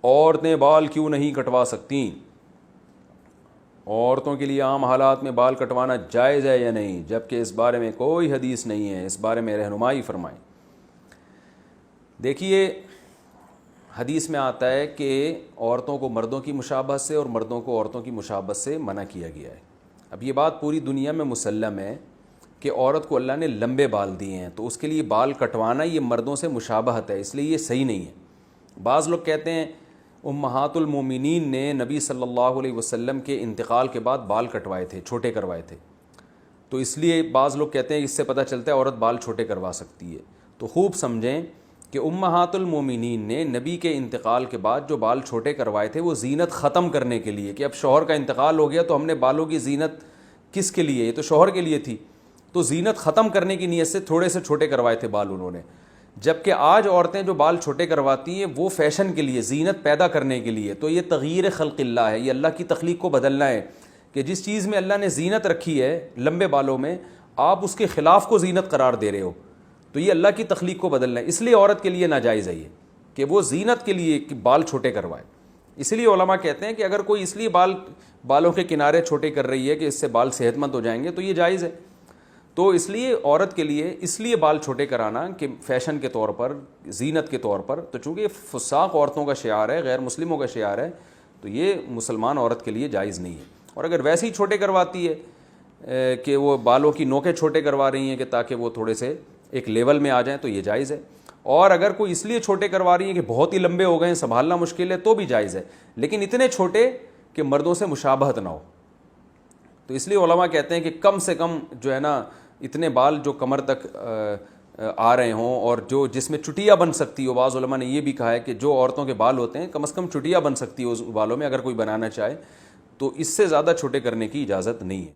عورتیں بال کیوں نہیں کٹوا سکتی؟ عورتوں کے لیے عام حالات میں بال کٹوانا جائز ہے یا نہیں، جبکہ اس بارے میں کوئی حدیث نہیں ہے، اس بارے میں رہنمائی فرمائیں۔ دیکھیے حدیث میں آتا ہے کہ عورتوں کو مردوں کی مشابہت سے اور مردوں کو عورتوں کی مشابہت سے منع کیا گیا ہے۔ اب یہ بات پوری دنیا میں مسلم ہے کہ عورت کو اللہ نے لمبے بال دیے ہیں، تو اس کے لیے بال کٹوانا یہ مردوں سے مشابہت ہے، اس لیے یہ صحیح نہیں ہے۔ بعض لوگ کہتے ہیں امہات المومنین نے نبی صلی اللہ علیہ وسلم کے انتقال کے بعد بال کٹوائے تھے، چھوٹے کروائے تھے، تو اس لیے بعض لوگ کہتے ہیں اس سے پتہ چلتا ہے عورت بال چھوٹے کروا سکتی ہے۔ تو خوب سمجھیں کہ امہات المومنین نے نبی کے انتقال کے بعد جو بال چھوٹے کروائے تھے وہ زینت ختم کرنے کے لیے، کہ اب شوہر کا انتقال ہو گیا تو ہم نے بالوں کی زینت کس کے لیے، یہ تو شوہر کے لیے تھی، تو زینت ختم کرنے کی نیت سے تھوڑے سے چھوٹے کروائے تھے بال انہوں نے۔ جبکہ آج عورتیں جو بال چھوٹے کرواتی ہیں وہ فیشن کے لیے، زینت پیدا کرنے کے لیے، تو یہ تغییر خلق اللہ ہے، یہ اللہ کی تخلیق کو بدلنا ہے، کہ جس چیز میں اللہ نے زینت رکھی ہے لمبے بالوں میں آپ اس کے خلاف کو زینت قرار دے رہے ہو، تو یہ اللہ کی تخلیق کو بدلنا ہے۔ اس لیے عورت کے لیے ناجائز ہے یہ کہ وہ زینت کے لیے بال چھوٹے کروائے۔ اس لیے علماء کہتے ہیں کہ اگر کوئی اس لیے بالوں کے کنارے چھوٹے کر رہی ہے کہ اس سے بال صحت مند ہو جائیں گے تو یہ جائز ہے۔ تو اس لیے عورت کے لیے اس لیے بال چھوٹے کرانا کہ فیشن کے طور پر، زینت کے طور پر، تو چونکہ فساق عورتوں کا شعار ہے، غیر مسلموں کا شعار ہے، تو یہ مسلمان عورت کے لیے جائز نہیں ہے۔ اور اگر ویسے ہی چھوٹے کرواتی ہے کہ وہ بالوں کی نوکیں چھوٹے کروا رہی ہیں کہ تاکہ وہ تھوڑے سے ایک لیول میں آ جائیں تو یہ جائز ہے۔ اور اگر کوئی اس لیے چھوٹے کروا رہی ہیں کہ بہت ہی لمبے ہو گئے ہیں، سنبھالنا مشکل ہے، تو بھی جائز ہے، لیکن اتنے چھوٹے کہ مردوں سے مشابہت نہ ہو۔ تو اس لیے علماء کہتے ہیں کہ کم سے کم جو ہے نا اتنے بال جو کمر تک آ رہے ہوں اور جو جس میں چٹیاں بن سکتی ہو، بعض علماء نے یہ بھی کہا ہے کہ جو عورتوں کے بال ہوتے ہیں کم از کم چٹیاں بن سکتی ہو اس بالوں میں، اگر کوئی بنانا چاہے، تو اس سے زیادہ چھوٹے کرنے کی اجازت نہیں ہے۔